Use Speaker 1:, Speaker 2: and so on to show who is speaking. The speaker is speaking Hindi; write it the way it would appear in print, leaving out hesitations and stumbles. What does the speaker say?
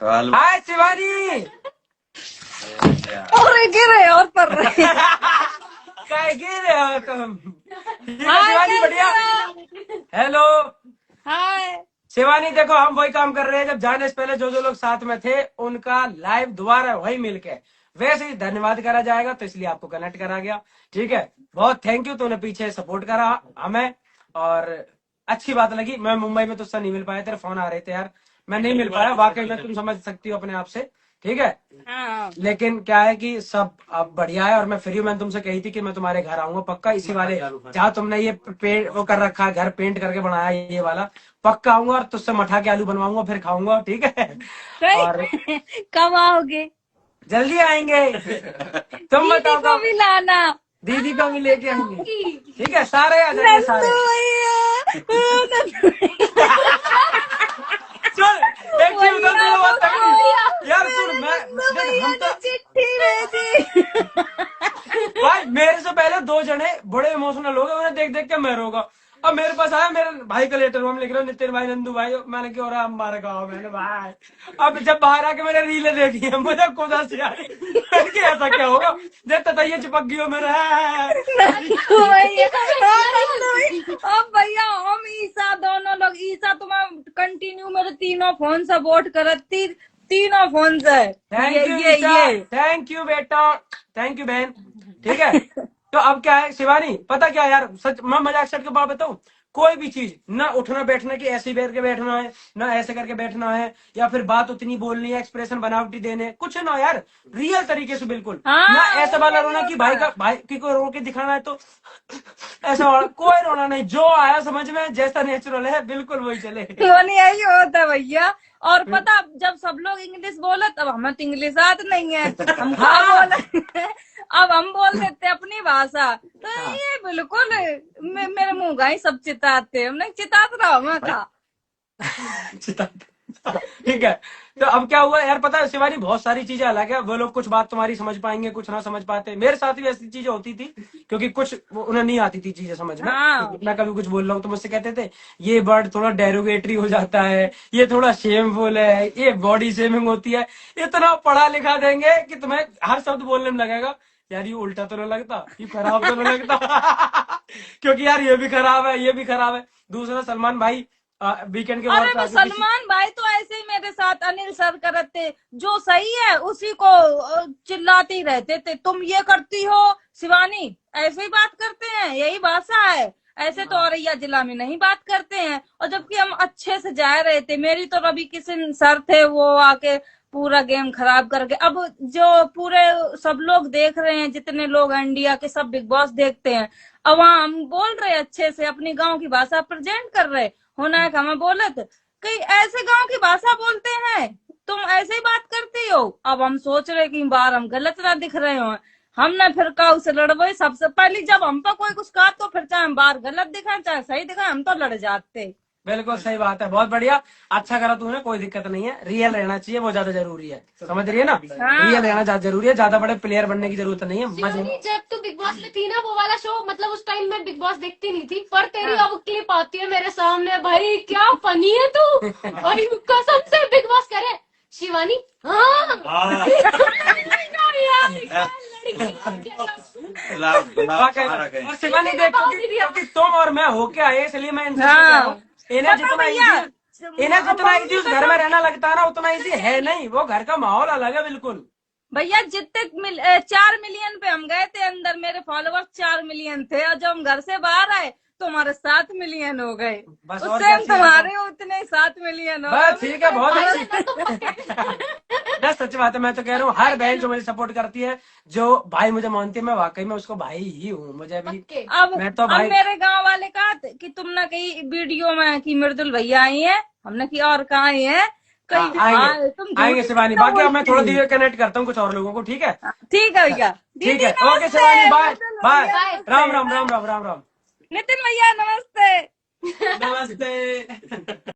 Speaker 1: हाय शिवानी।
Speaker 2: और गिर रहे और पढ़ रहे।
Speaker 1: काय गिर रहे हो तुम? ठीक है
Speaker 2: हाय
Speaker 1: शिवानी,
Speaker 2: कैसे
Speaker 1: बढ़िया।
Speaker 2: हो?
Speaker 1: Hello
Speaker 2: hi.
Speaker 1: शिवानी, देखो हम वही काम कर रहे हैं जब जाने से पहले जो जो लोग साथ में थे उनका लाइव दोबारा वही मिलके वैसे ही धन्यवाद करा जाएगा, तो इसलिए आपको कनेक्ट करा गया। ठीक है, बहुत थैंक यू, तूने पीछे सपोर्ट करा हमें और अच्छी बात लगी। मैं मुंबई में तुझसे नहीं मिल पाया, तेरे फोन आ रहे थे यार, मैं नहीं मिल पाया वाकई में, तुम समझ सकती हो अपने आप से। ठीक है,
Speaker 2: हाँ
Speaker 1: लेकिन क्या है कि सब अब बढ़िया है और मैं फ्री हूँ। मैंने तुमसे कही थी कि मैं तुम्हारे घर आऊंगा पक्का, इसी वाले जहाँ तुमने ये पेंट वो कर रखा है, घर पेंट करके बनाया है ये वाला, पक्का आऊंगा और तुझसे मठा के आलू बनवाऊंगा फिर खाऊंगा। ठीक है और
Speaker 2: सही। कब आओगे?
Speaker 1: जल्दी आएंगे। तुम
Speaker 2: दीदी
Speaker 1: बताओ
Speaker 2: को
Speaker 1: कब?
Speaker 2: भी लाना।
Speaker 1: दीदी को भी लेके आएंगे। ठीक है, सारे आ जाएंगे
Speaker 2: नंदू
Speaker 1: सारे।
Speaker 2: भैया। नंदू
Speaker 1: चल एक चीज बता,
Speaker 2: भैया
Speaker 1: तुझे बात
Speaker 2: मुझको
Speaker 1: तगड़ी यार, सुन
Speaker 2: मेरे
Speaker 1: मैं
Speaker 2: नंदू
Speaker 1: देख
Speaker 2: भैया
Speaker 1: हम
Speaker 2: ने
Speaker 1: तो
Speaker 2: चिट्ठी भेजी।
Speaker 1: भाई मेरे से पहले दो जने बड़े इमोशनल हो गए, उन्हें देख देख के मैं रोगा। अब मेरे पास आया मेरे भाई का लेटर, हम लिख रहे हो नितिन भाई नंदू भाई, मैंने क्यों रहा हमारा गाँव मैंने भाई। अब जब बाहर आके मैंने रीले देखी है मुझे खुद हंसी आ रही, मैंने कहा, ऐसा क्या होगा जब ततैया चिपक गई हो मेरा।
Speaker 2: नंदू भैया। हाँ, नंदू भैया। अब भैया हम ईसा दोनों लोग, ईसा तुम्हें कंटिन्यू मेरे तीनों फोन सपोर्ट करती, तीनों फोन से।
Speaker 1: थैंक यू ईशा,
Speaker 2: ये
Speaker 1: थैंक यू बेटा, थैंक यू बहन। ठीक है, तो अब क्या है शिवानी, पता क्या यार, सच मैं मजाक सेट के बात बताऊं, कोई भी चीज ना उठना बैठने की ऐसे ही बैठ के बैठना है, ना ऐसे करके बैठना है, या फिर बात उतनी बोलनी है, एक्सप्रेशन बनावटी देने कुछ ना यार, रियल तरीके से बिल्कुल। ना
Speaker 2: हाँ
Speaker 1: ऐसा वाला
Speaker 2: यही
Speaker 1: रोना कि
Speaker 2: होता है।
Speaker 1: भाई की को रो के दिखाना है तो ऐसा वाला कोई रोना नहीं, जो आया समझ में जैसा नेचुरल है बिल्कुल वही चले।
Speaker 2: तो यही होता है भैया। और पता जब सब लोग इंग्लिश बोले तब हमें तो इंग्लिश आती नहीं है, हम क्या
Speaker 1: हाँ
Speaker 2: बोले। अब हम बोल देते अपनी भाषा, तो
Speaker 1: हाँ
Speaker 2: ये बिल्कुल मेरे मुंह का ही सब चिताते, हमने चितात रहा मैं कहा।
Speaker 1: ठीक है, तो अब क्या हुआ यार, पता है शिवानी, बहुत सारी चीजें अलग है, वो लोग कुछ बात तुम्हारी समझ पाएंगे कुछ ना समझ पाते, मेरे साथ भी ऐसी चीजें होती थी क्योंकि कुछ उन्हें नहीं आती थी चीजें समझ में,
Speaker 2: हाँ
Speaker 1: मैं कभी कुछ बोल रहा हूँ तो मुझसे कहते थे ये वर्ड थोड़ा डेरोगेटरी हो जाता है, ये थोड़ा शेमफुल है, ये बॉडी शेमिंग होती है। इतना पढ़ा लिखा देंगे कि तुम्हें हर शब्द बोलने में लगेगा यार ये उल्टा तो नहीं लगता, ये खराब तो नहीं लगता। क्योंकि यार ये भी खराब है ये भी खराब है। दूसरा सलमान भाई वीकेंड के
Speaker 2: अरे
Speaker 1: वर्क
Speaker 2: वो
Speaker 1: आके किसी
Speaker 2: सलमान भाई तो ऐसे ही मेरे साथ अनिल सर करते, जो सही है उसी को चिल्लाते ही रहते थे, तुम ये करती हो शिवानी, ऐसे ही बात करते हैं, यही भाषा है, ऐसे तो औरैया जिला में नहीं बात करते हैं। और जबकि हम अच्छे से जा रहे थे, मेरी तो रवि किशन सर थे, वो आके पूरा गेम खराब करके, अब जो पूरे सब लोग देख रहे हैं, जितने लोग इंडिया के सब बिग बॉस देखते हैं, अब वहाँ हम बोल रहे अच्छे से अपनी गांव की भाषा प्रेजेंट कर रहे, होना है हमें बोलत कई ऐसे गांव की भाषा बोलते हैं, तुम ऐसे ही बात करती हो। अब हम सोच रहे कि बार हम गलत ना दिख रहे हो, हमने फिर कहा उसे लड़वाई, सबसे पहले जब हम पर कोई कुछ कहा तो फिर चाहे हम बार गलत दिखाए चाहे सही दिखाए, हम तो लड़ जाते।
Speaker 1: बिल्कुल सही बात है, बहुत बढ़िया। अच्छा करा तूने, कोई दिक्कत नहीं है, रियल रहना चाहिए, वो ज्यादा जरूरी है, समझ रही है ना, रियल
Speaker 2: हाँ
Speaker 1: रहना ज्यादा जरूरी है, ज्यादा बड़े प्लेयर बनने की जरूरत नहीं है, मजे
Speaker 3: शिवानी जब तू बिग बॉस में थी ना, वो वाला शो, मतलब उस टाइम मैं बिग बॉस देखती नहीं थी, पर तेरी
Speaker 2: हाँ।
Speaker 3: अब क्लिप आती है मेरे सामने, भाई क्या फनी है तू। भाई कसम से बिग बॉस करे शिवानी। हाँ यार, क्या लड़की
Speaker 1: वाकई। और शिवानी देख, क्योंकि तुम और मैं होके आए इसलिए मैं इनसे कह रहा हूँ,
Speaker 2: हाँ
Speaker 1: इन्हें
Speaker 2: पता
Speaker 1: जितना
Speaker 2: भैया,
Speaker 1: इजी इन्हें जितना इजी
Speaker 2: मम्मी
Speaker 1: उस
Speaker 2: का
Speaker 1: घर
Speaker 2: तो
Speaker 1: में रहना लगता है ना उतना इजी है नहीं, वो घर का माहौल अलग है बिल्कुल।
Speaker 2: भैया जितने 4 मिलियन पे हम गए थे अंदर, मेरे फॉलोवर्स 4 मिलियन थे, और जब हम घर से बाहर आए तो हमारे 7 मिलियन हो गए,
Speaker 1: बस
Speaker 2: उस
Speaker 1: और क्या
Speaker 2: टाइम
Speaker 1: चाहिए
Speaker 2: तुम्हारे उतने 7 मिलियन हो गए,
Speaker 1: बस ठीक है, बहुत
Speaker 3: भाई
Speaker 1: अच्छी।
Speaker 3: मैं तो पक्के।
Speaker 1: ना सच बात है, मैं तो कह रहा हूँ हर बहन जो मुझे सपोर्ट करती है, जो भाई मुझे मानती है, मैं वाकई में उसको भाई ही हूँ, मुझे भी।
Speaker 3: पक्के।
Speaker 1: मैं तो
Speaker 2: अब
Speaker 1: भाई
Speaker 2: मेरे गांव वाले कहा कि तुमने कही वीडियो में कि मृदुल भैया आई है, हमने की और कहा आई है, कहीं
Speaker 1: आएंगे
Speaker 2: हाँ तुम
Speaker 1: आएंगे
Speaker 2: झूठी
Speaker 1: शिवानी,
Speaker 2: तो
Speaker 1: बाकी अब मैं थोड़ा
Speaker 2: बोलती।
Speaker 1: धीरे कनेक्ट करता हूँ कुछ और लोगों को, ठीक है।
Speaker 2: ठीक है भैया।
Speaker 1: ठीक
Speaker 2: दीदी
Speaker 1: है, ओके
Speaker 2: नमस्ते,
Speaker 1: शिवानी, बाय
Speaker 2: मृदुल
Speaker 1: बाय।
Speaker 2: भैया
Speaker 3: बाय।
Speaker 1: राम
Speaker 2: नमस्ते,
Speaker 1: राम राम राम राम राम।
Speaker 2: नितिन भैया नमस्ते।
Speaker 1: नमस्ते।